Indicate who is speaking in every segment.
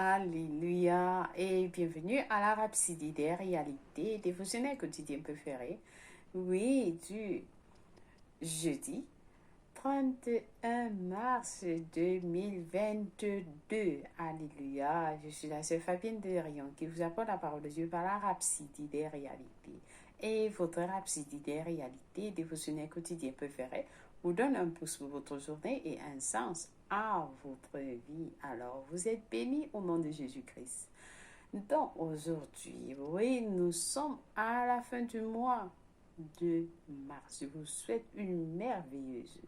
Speaker 1: Alléluia et bienvenue à la Rhapsodie des réalités dévotionnelles quotidiennes préférées. Oui, du jeudi 31 mars 2022. Alléluia. Je suis la sœur Fabienne de Rion qui vous apporte la parole de Dieu par la Rhapsodie des réalités. Et votre Rhapsodie des réalités dévotionnelles quotidiennes préférées vous donne un pouce pour votre journée et un sens à votre vie. Alors, vous êtes bénis au nom de Jésus-Christ. Donc, aujourd'hui, oui, nous sommes à la fin du mois de mars. Je vous souhaite une merveilleuse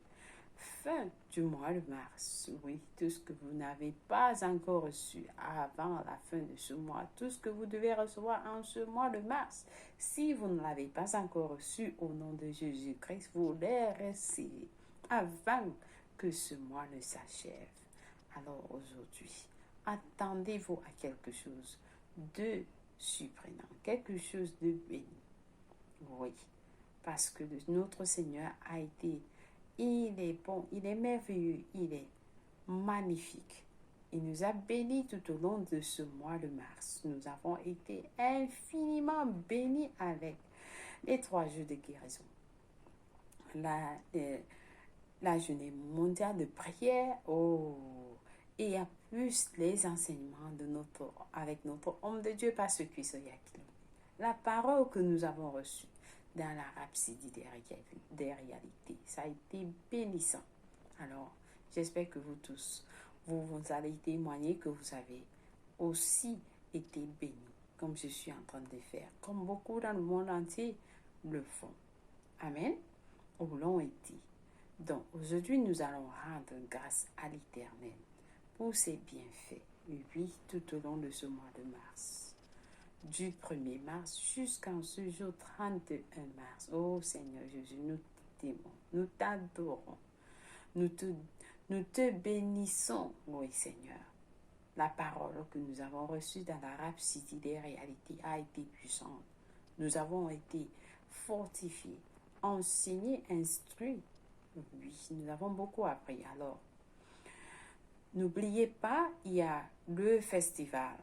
Speaker 1: fin du mois de mars. Oui, tout ce que vous n'avez pas encore reçu avant la fin de ce mois, tout ce que vous devez recevoir en ce mois de mars, si vous ne l'avez pas encore reçu au nom de Jésus-Christ, vous les recevez avant que ce mois ne s'achève. Alors aujourd'hui, attendez-vous à quelque chose de surprenant, quelque chose de béni. Oui, parce que notre Seigneur a été, il est bon, il est merveilleux, il est magnifique. Il nous a bénis tout au long de ce mois de mars. Nous avons été infiniment bénis avec les 3 jours de guérison. La journée mondiale de prière, et à plus les enseignements avec notre homme de Dieu, Pasteur Cuisson Yakilon. La parole que nous avons reçue dans la Rhapsodie des réalités, ça a été bénissant. Alors, j'espère que vous tous, vous allez témoigner que vous avez aussi été bénis, comme je suis en train de faire, comme beaucoup dans le monde entier le font. Amen. Ou l'ont été. Donc, aujourd'hui, nous allons rendre grâce à l'Éternel pour ses bienfaits, oui, tout au long de ce mois de mars. Du 1er mars jusqu'en ce jour 31 mars. Oh Seigneur Jésus, nous t'aimons, nous t'adorons, nous te bénissons, oui Seigneur. La parole que nous avons reçue dans la Rhapsodie des réalités a été puissante. Nous avons été fortifiés, enseignés, instruits. Oui, nous avons beaucoup appris. Alors, n'oubliez pas, il y a le festival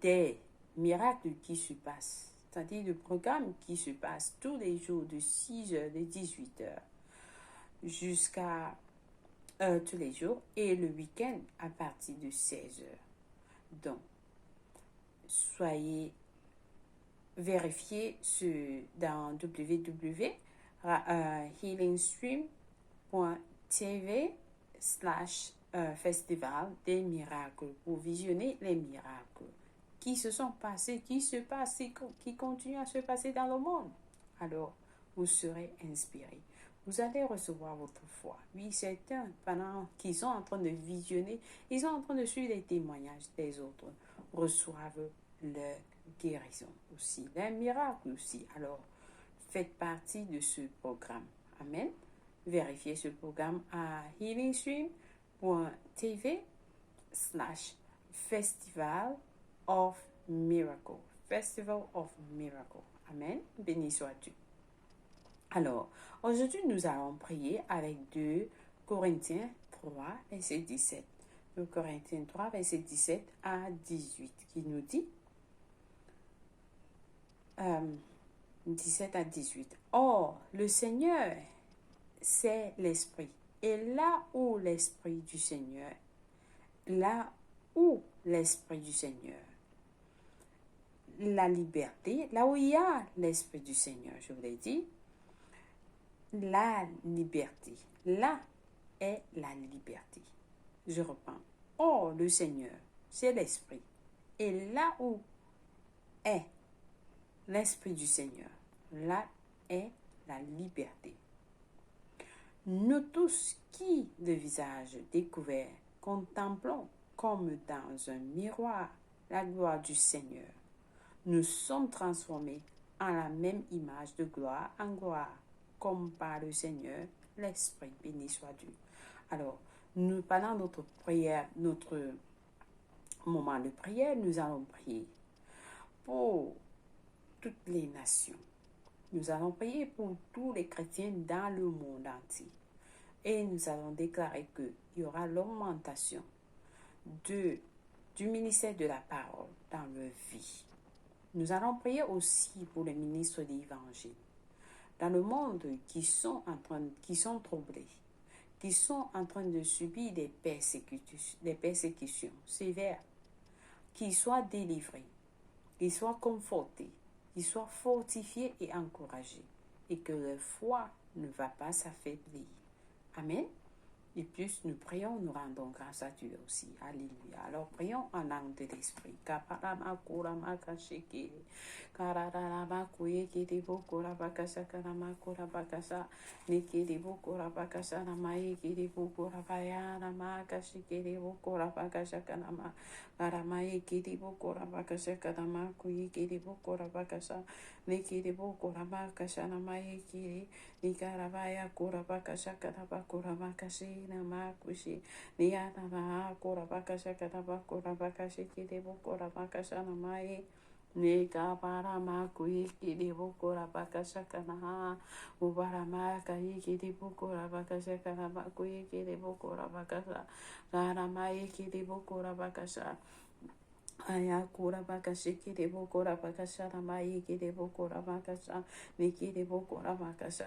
Speaker 1: des miracles qui se passent, c'est-à-dire le programme qui se passe tous les jours de 6h, de 18h jusqu'à tous les jours, et le week-end à partir de 16h. Donc, vérifiez dans www.healingstream.tv/festival des miracles pour visionner les miracles qui se sont passés, qui se passent, qui continuent à se passer dans le monde. Alors, vous serez inspirés. Vous allez recevoir votre foi. Oui, certains, pendant qu'ils sont en train de visionner, ils sont en train de suivre les témoignages des autres, reçoivent leur guérison aussi, leur miracle aussi. Alors, faites partie de ce programme. Amen. Vérifiez ce programme à healingstream.tv/Festival of Miracle. Festival of Miracle. Amen. Béni soit-tu. Alors, aujourd'hui, nous allons prier avec 2 Corinthiens 3, verset 17. 2 Corinthiens 3, verset 17 à 18, qui nous dit 17 à 18. Or, le Seigneur, c'est l'Esprit. Et là où l'Esprit du Seigneur, la liberté, là où il y a l'Esprit du Seigneur, je vous l'ai dit, la liberté. Là est la liberté. Je reprends. Or, le Seigneur, c'est l'Esprit. Et là où est l'Esprit du Seigneur, là est la liberté. Nous tous qui, de visage découvert, contemplons comme dans un miroir la gloire du Seigneur, nous sommes transformés en la même image de gloire en gloire, comme par le Seigneur, l'Esprit, béni soit Dieu. Alors, pendant notre prière, notre moment de prière, nous allons prier pour toutes les nations. Nous allons prier pour tous les chrétiens dans le monde entier. Et nous allons déclarer qu'il y aura l'augmentation de du ministère de la parole dans leur vie. Nous allons prier aussi pour les ministres d'Évangile dans le monde qui sont troublés, qui sont en train de subir des persécutions sévères, qu'ils soient délivrés, qu'ils soient confortés, qu'ils soient fortifiés et encouragés, et que leur foi ne va pas s'affaiblir. Amen. Et plus nous prions, nous rendons grâce à Dieu aussi. Alléluia. Alors prions en langue de l'esprit. Nikarabaya Kurabakasha Katabakurabakashi Namakushi Niyanama Kurabakasha Katabakurabakashi Kidebu Kurabakasha Namai Nikabarama Kuiki Debu Kurabakasha Kanaha Ubarama Kaiki Debu Kurabakasha Kanabakuiki Debu Kurabakasha Naramai Kidebu Kurabakasha Ayakura bakasha kirebo kora bakasha ramai kirebo kora bakasha nikirebo kora bakasha.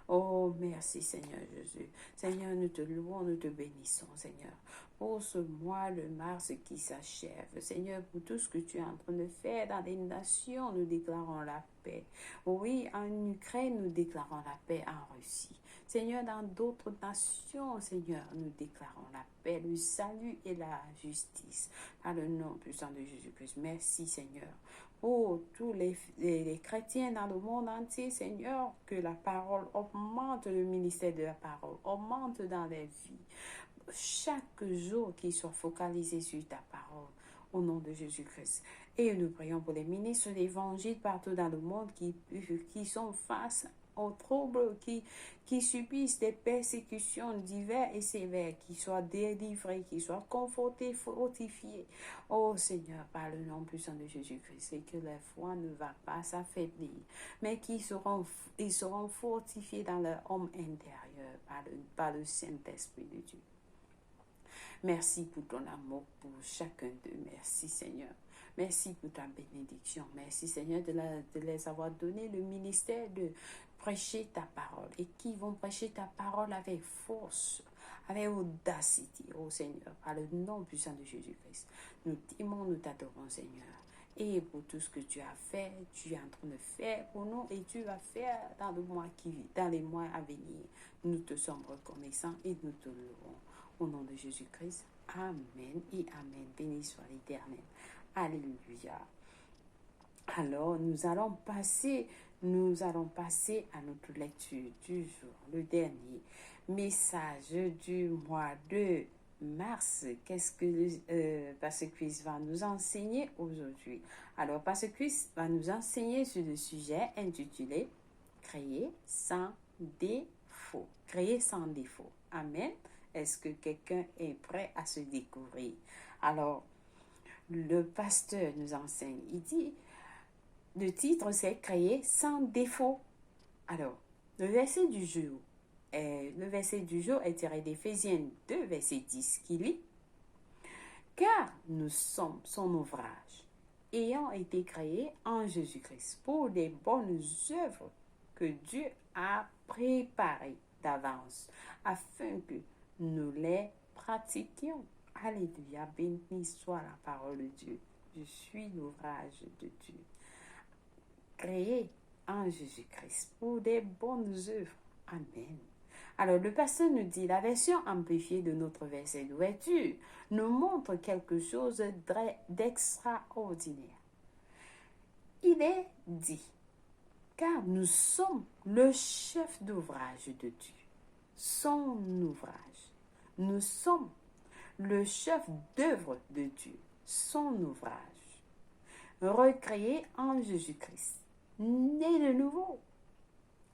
Speaker 1: Oh, merci Seigneur Jésus. Seigneur, nous te louons, nous te bénissons, Seigneur, pour ce mois de mars qui s'achève. Seigneur, pour tout ce que tu es en train de faire dans les nations, nous déclarons la paix. Oui, en Ukraine, nous déclarons la paix en Russie. Seigneur, dans d'autres nations, Seigneur, nous déclarons la paix, le salut et la justice. Par le nom puissant de Jésus-Christ. Merci, Seigneur. Pour tous les chrétiens dans le monde entier, Seigneur, que la parole augmente, le ministère de la parole augmente dans les vies. Chaque jour qu'ils soient focalisés sur ta parole, au nom de Jésus-Christ. Et nous prions pour les ministres d'évangile partout dans le monde qui sont face aux troubles, qui subissent des persécutions diverses et sévères, qui soient délivrés, qui soient confortés, fortifiés. Oh Seigneur, par le nom puissant de Jésus-Christ, et que leur foi ne va pas s'affaiblir, mais ils seront fortifiés dans leur homme intérieur par le Saint-Esprit de Dieu. Merci pour ton amour pour chacun d'eux. Merci Seigneur. Merci pour ta bénédiction. Merci Seigneur de les avoir donné le ministère de prêcher ta parole et qui vont prêcher ta parole avec force, avec audacité, oh Seigneur, par le nom puissant de Jésus-Christ. Nous t'aimons, nous t'adorons Seigneur. Et pour tout ce que tu as fait, tu es en train de faire pour nous et tu vas faire dans les mois à venir. Nous te sommes reconnaissants et nous te louons. Au nom de Jésus-Christ, Amen et Amen. Béni soit l'Éternel. Alléluia. Alors, nous allons passer à notre lecture du jour, le dernier message du mois de mars. Qu'est-ce que Pasteur Chris va nous enseigner aujourd'hui? Alors, Pasteur Chris va nous enseigner sur le sujet intitulé « Créer sans défaut ». Créer sans défaut. Amen. Est-ce que quelqu'un est prêt à se découvrir? Alors, le pasteur nous enseigne. Il dit, le titre c'est « Créer sans défaut ». Alors, le verset du jour est tiré d'Éphésiens 2, verset 10, qui lit « Car nous sommes son ouvrage, ayant été créés en Jésus-Christ pour des bonnes œuvres que Dieu a préparées d'avance, afin que nous les pratiquions. » Alléluia, béni soit la parole de Dieu. Je suis l'ouvrage de Dieu, créé en Jésus-Christ pour des bonnes œuvres. Amen. Alors, le pasteur nous dit, la version amplifiée de notre verset d'ouverture nous montre quelque chose d'extraordinaire. Il est dit, car nous sommes le chef d'ouvrage de Dieu, son ouvrage. Nous sommes le chef d'œuvre de Dieu, son ouvrage, recréé en Jésus-Christ, né de nouveau,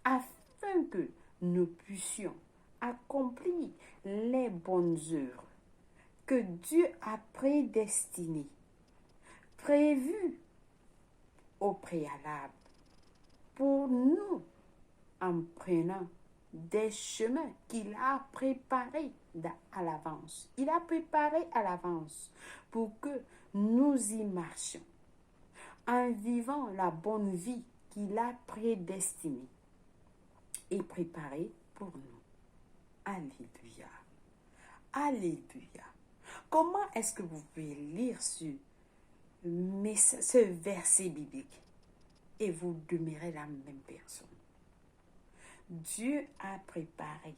Speaker 1: afin que nous puissions accomplir les bonnes œuvres que Dieu a prédestinées, prévues au préalable pour nous, en prenant des chemins qu'il a préparés à l'avance. Il a préparé à l'avance pour que nous y marchions en vivant la bonne vie qu'il a prédestinée et préparée pour nous. Alléluia. Alléluia. Comment est-ce que vous pouvez lire ce verset biblique et vous demeurez la même personne? Dieu a préparé.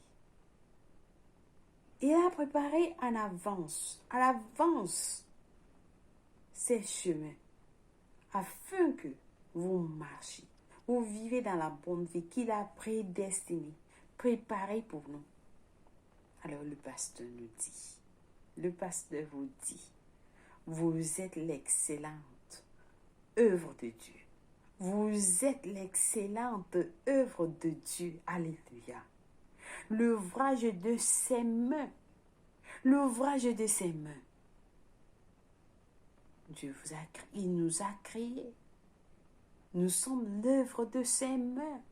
Speaker 1: Il a préparé en avance, à l'avance, ces chemins, afin que vous marchiez, vous vivez dans la bonne vie qu'il a prédestinée, préparée pour nous. Alors le pasteur nous dit, le pasteur vous dit, vous êtes l'excellente œuvre de Dieu. Vous êtes l'excellente œuvre de Dieu. Alléluia. L'ouvrage de ses mains. L'ouvrage de ses mains. Dieu vous a créé. Il nous a créés. Nous sommes l'œuvre de ses mains.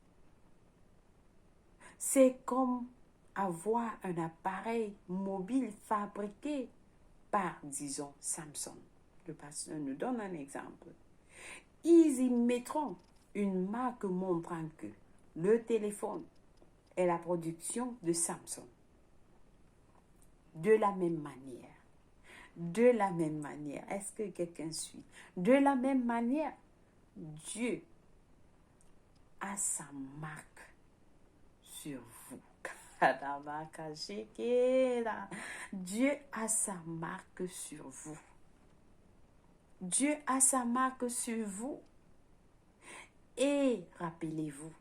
Speaker 1: C'est comme avoir un appareil mobile fabriqué par, disons, Samsung. Le pasteur nous donne un exemple. Ils y mettront une marque montrant que le téléphone est la production de Samsung. De la même manière, est-ce que quelqu'un suit? De la même manière, Dieu a sa marque sur vous. Dieu a sa marque sur vous. Dieu a sa marque sur vous. Et rappelez-vous,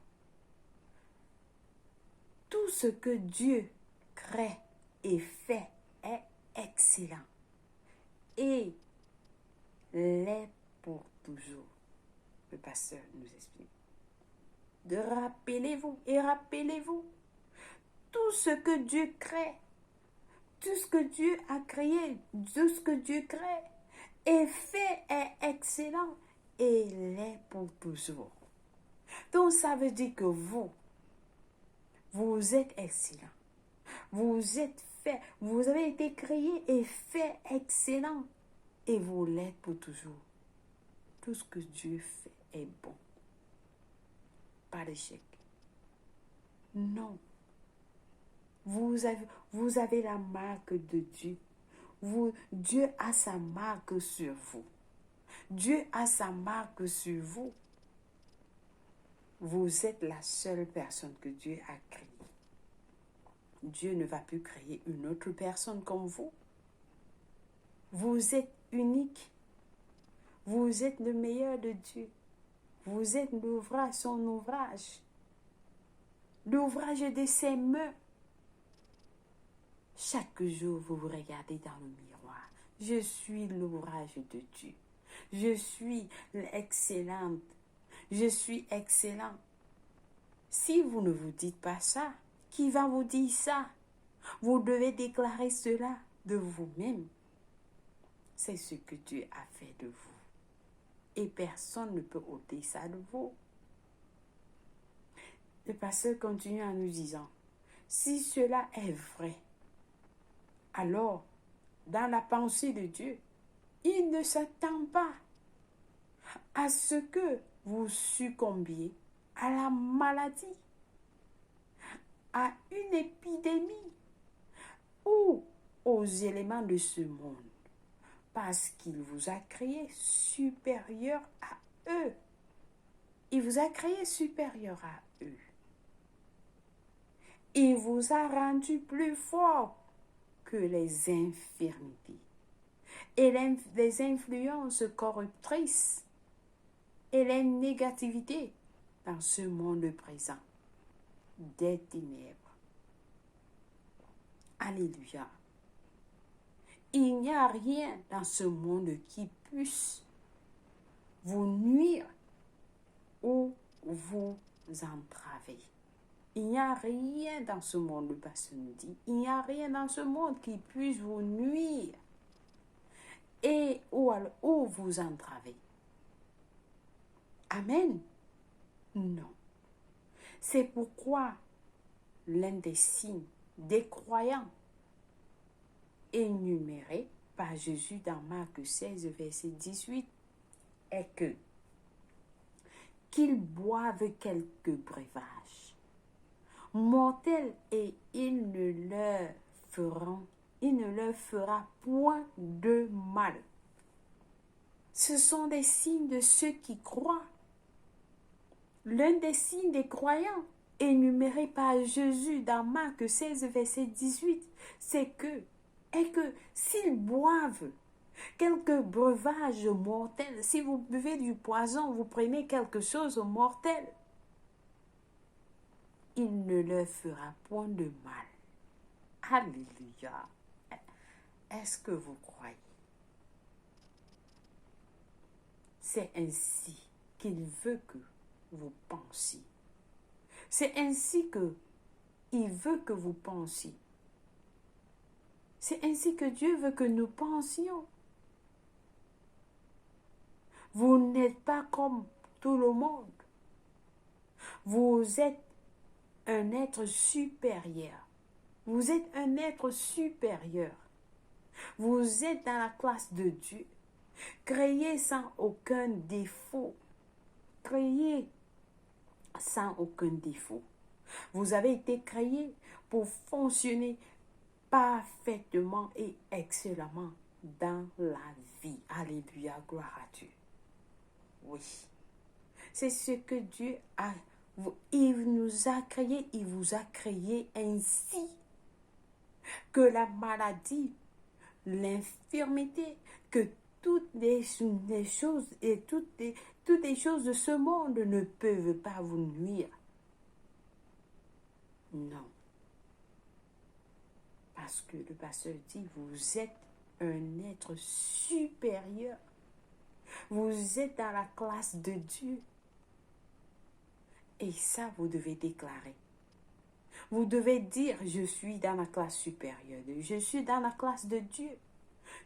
Speaker 1: tout ce que Dieu crée et fait est excellent. Et l'est pour toujours. Le pasteur nous explique. Rappelez-vous et rappelez-vous, tout ce que Dieu crée, tout ce que Dieu a créé, tout ce que Dieu crée et fait est excellent et l'est pour toujours. Donc ça veut dire que vous êtes excellent. Vous êtes fait, vous avez été créé et fait excellent et vous l'êtes pour toujours. Tout ce que Dieu fait est bon. Pas d'échec. Non. Vous avez la marque de Dieu. Dieu a sa marque sur vous. Dieu a sa marque sur vous. Vous êtes la seule personne que Dieu a créée. Dieu ne va plus créer une autre personne comme vous. Vous êtes unique. Vous êtes le meilleur de Dieu. Vous êtes l'ouvrage, son ouvrage. L'ouvrage de ses mains. Chaque jour, vous vous regardez dans le miroir. Je suis l'ouvrage de Dieu. Je suis excellente. Je suis excellent. Si vous ne vous dites pas ça, qui va vous dire ça? Vous devez déclarer cela de vous-même. C'est ce que Dieu a fait de vous. Et personne ne peut ôter ça de vous. Le pasteur continue en nous disant, si cela est vrai, alors, dans la pensée de Dieu, il ne s'attend pas à ce que vous succombiez à la maladie, à une épidémie ou aux éléments de ce monde, parce qu'il vous a créé supérieur à eux. Il vous a créé supérieur à eux. Il vous a rendu plus fort que les infirmités et les influences corruptrices et les négativités dans ce monde présent des ténèbres. Alléluia. Il n'y a rien dans ce monde qui puisse vous nuire ou vous entraver. Il n'y a rien dans ce monde, le pasteur nous dit, il n'y a rien dans ce monde qui puisse vous nuire et ou vous entraver. Amen. Non. C'est pourquoi l'un des signes des croyants énumérés par Jésus dans Marc 16, verset 18 est que qu'ils boivent quelques breuvages mortels et il ne leur fera point de mal. Ce sont des signes de ceux qui croient. L'un des signes des croyants énumérés par Jésus dans Marc 16, verset 18, est que s'ils boivent quelques breuvages mortels, si vous buvez du poison, vous prenez quelque chose de mortel, il ne leur fera point de mal. Alléluia. Est-ce que vous croyez? C'est ainsi qu'il veut que vous pensiez. C'est ainsi qu'il veut que vous pensiez. C'est ainsi que Dieu veut que nous pensions. Vous n'êtes pas comme tout le monde. Vous êtes un être supérieur. Vous êtes un être supérieur. Vous êtes dans la classe de Dieu. Créé sans aucun défaut. Créé sans aucun défaut. Vous avez été créé pour fonctionner parfaitement et excellemment dans la vie. Alléluia, gloire à Dieu. Oui. C'est ce que Dieu a. Il nous a créé, il vous a créé ainsi que la maladie, l'infirmité, que toutes les choses et toutes les choses de ce monde ne peuvent pas vous nuire. Non. Parce que le pasteur dit, vous êtes un être supérieur. Vous êtes dans la classe de Dieu. Et ça, vous devez déclarer. Vous devez dire, je suis dans la classe supérieure. Je suis dans la classe de Dieu.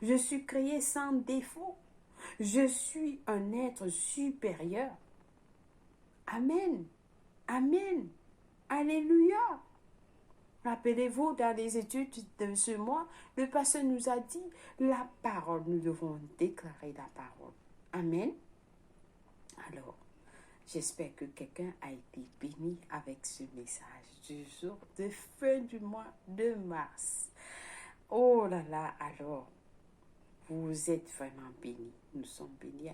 Speaker 1: Je suis créé sans défaut. Je suis un être supérieur. Amen. Amen. Alléluia. Rappelez-vous, dans les études de ce mois, le pasteur nous a dit la parole. Nous devons déclarer la parole. Amen. Alors, j'espère que quelqu'un a été béni avec ce message du jour de fin du mois de mars. Oh là là, alors, vous êtes vraiment bénis. Nous sommes bénis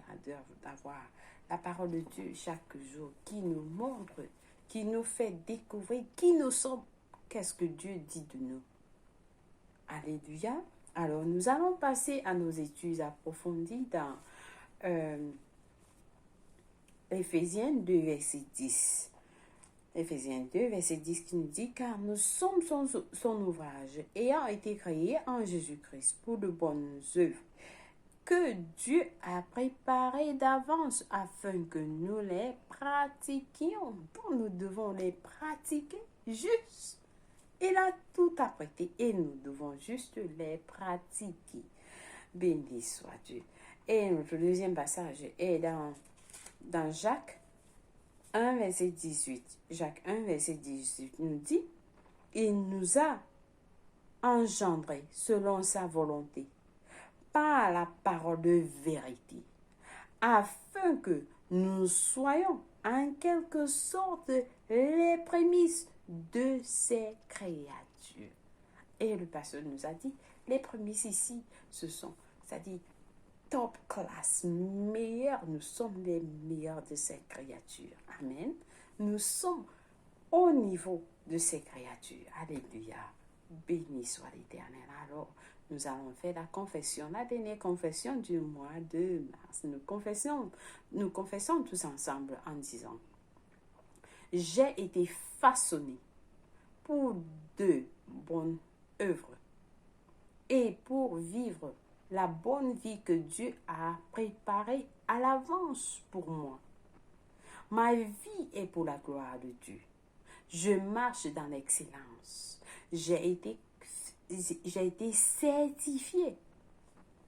Speaker 1: d'avoir la parole de Dieu chaque jour qui nous montre, qui nous fait découvrir qui nous sommes. Qu'est-ce que Dieu dit de nous? Alléluia. Alors, nous allons passer à nos études approfondies dans Éphésiens 2, verset 10. Éphésiens 2, verset 10 qui nous dit « Car nous sommes son ouvrage, ayant été créés en Jésus-Christ pour de bonnes œuvres, que Dieu a préparées d'avance afin que nous les pratiquions. » Donc nous devons les pratiquer juste. Il a tout apprêté et nous devons juste les pratiquer. Béni soit Dieu. Et notre deuxième passage est dans Jacques 1, verset 18. Jacques 1, verset 18 nous dit, « Il nous a engendrés selon sa volonté, par la parole de vérité, afin que nous soyons en quelque sorte les prémices de ses créatures. » Et le pasteur nous a dit, les prémices ici, ce sont, c'est-à-dire top class, meilleurs, nous sommes les meilleurs de ces créatures. Amen. Nous sommes au niveau de ces créatures. Alléluia. Béni soit l'Éternel. Alors, nous allons faire la confession, la dernière confession du mois de mars. Nous confessons tous ensemble en disant, j'ai été façonné pour de bonnes œuvres et pour vivre la bonne vie que Dieu a préparée à l'avance pour moi. Ma vie est pour la gloire de Dieu. Je marche dans l'excellence. J'ai été certifié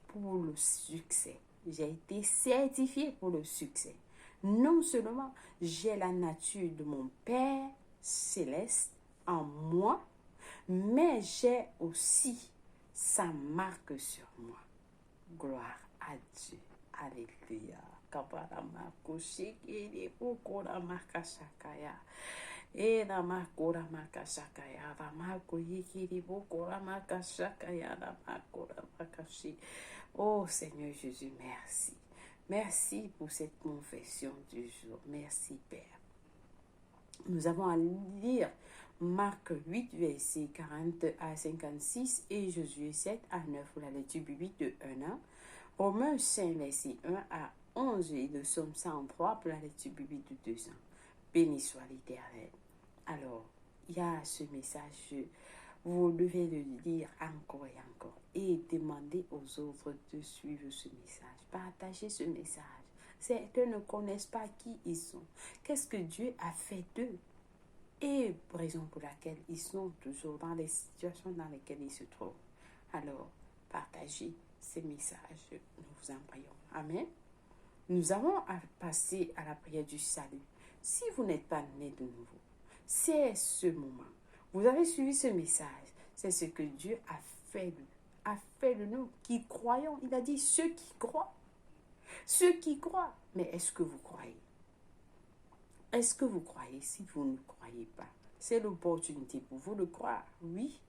Speaker 1: pour le succès. J'ai été certifié pour le succès. Non seulement j'ai la nature de mon Père céleste en moi, mais j'ai aussi sa marque sur moi. Gloire à Dieu. Alléluia. Kabarama kushiki ukura makashakaya. Ela makura makashakaya. Ramako yikiri bukura makashakaya. Ramakura makashi. Oh Seigneur Jésus, merci. Merci pour cette confession du jour. Merci Père. Nous avons à lire Marc 8, verset 40 à 56 et Josué 7 à 9 pour la lecture biblique de 1 an. Romains 5, verset 1 à 11 et le psaume 103 pour la lecture biblique de 2 ans. Béni soit l'Éternel. Alors, il y a ce message, vous devez le lire encore et encore et demander aux autres de suivre ce message, partager ce message. Certains ne connaissent pas qui ils sont, qu'est-ce que Dieu a fait d'eux et raison pour laquelle ils sont toujours dans les situations dans lesquelles ils se trouvent. Alors, partagez ces messages, nous vous en prions. Amen. Nous avons à passer à la prière du salut. Si vous n'êtes pas né de nouveau, c'est ce moment. Vous avez suivi ce message. C'est ce que Dieu a fait de nous qui croyons. Il a dit ceux qui croient. Ceux qui croient. Mais est-ce que vous croyez? Est-ce que vous croyez? Si vous ne croyez pas, c'est l'opportunité pour vous de croire. Oui.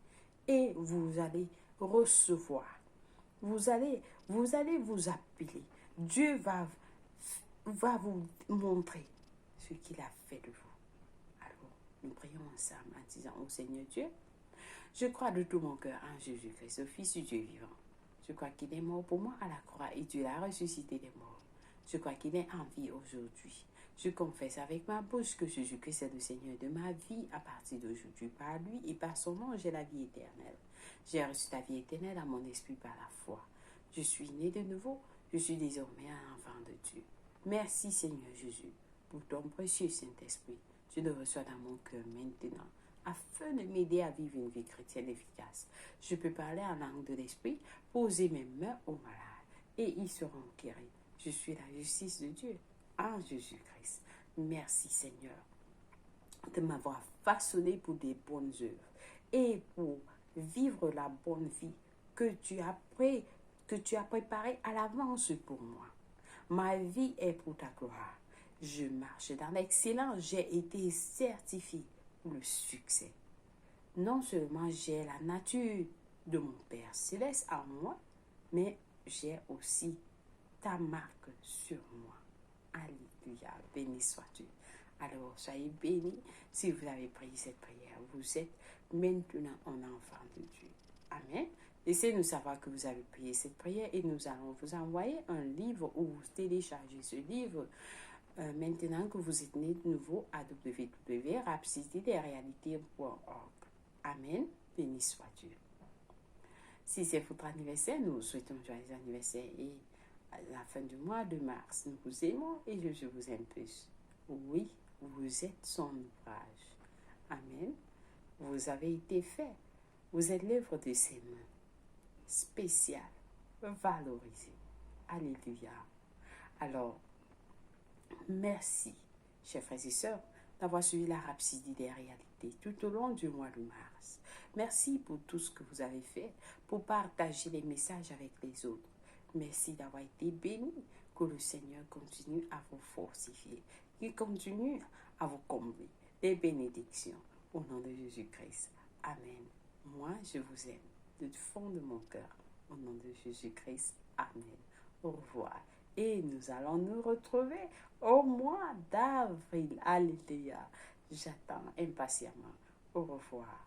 Speaker 1: Et vous allez recevoir. Vous allez vous appeler. Dieu va vous montrer ce qu'il a fait de vous. Alors, nous prions ensemble en disant au Seigneur Dieu, je crois de tout mon cœur en Jésus-Christ, le Fils du Dieu vivant. Je crois qu'il est mort pour moi à la croix et Dieu l'a ressuscité des morts. Je crois qu'il est en vie aujourd'hui. Je confesse avec ma bouche que Jésus-Christ est le Seigneur de ma vie à partir d'aujourd'hui. Par lui et par son nom, j'ai la vie éternelle. J'ai reçu la vie éternelle à mon esprit par la foi. Je suis né de nouveau. Je suis désormais un enfant de Dieu. Merci Seigneur Jésus pour ton précieux Saint-Esprit. Je le reçois dans mon cœur maintenant afin de m'aider à vivre une vie chrétienne efficace. Je peux parler en langue de l'Esprit, poser mes mains aux malades et ils seront guéris. Je suis la justice de Dieu en Jésus-Christ. Merci Seigneur de m'avoir façonné pour des bonnes œuvres et pour vivre la bonne vie que tu as préparée à l'avance pour moi. Ma vie est pour ta gloire. Je marche dans l'excellence. J'ai été certifié pour le succès. Non seulement j'ai la nature de mon Père Céleste en moi, mais j'ai aussi ta marque sur moi. Alléluia. Béni sois-tu. Alors, soyez bénis si vous avez prié cette prière. Vous êtes maintenant un enfant de Dieu. Amen. Laissez-nous savoir que vous avez prié cette prière et nous allons vous envoyer un livre ou vous téléchargez ce livre maintenant que vous êtes né de nouveau à www.rapcityderealités.org. Amen. Béni sois-tu. Si c'est votre anniversaire, nous vous souhaitons un joyeux anniversaire et à la fin du mois de mars, nous vous aimons et je vous aime plus. Oui, vous êtes son ouvrage. Amen. Vous avez été fait. Vous êtes l'œuvre de ses mains. Spécial, valorisé. Alléluia. Alors, merci, chers frères et sœurs, d'avoir suivi la Rhapsodie des réalités tout au long du mois de mars. Merci pour tout ce que vous avez fait, pour partager les messages avec les autres. Merci d'avoir été bénis. Que le Seigneur continue à vous fortifier, qu'il continue à vous combler des bénédictions. Au nom de Jésus-Christ. Amen. Moi, je vous aime du fond de mon cœur. Au nom de Jésus-Christ. Amen. Au revoir. Et nous allons nous retrouver au mois d'avril. Alléluia. J'attends impatiemment. Au revoir.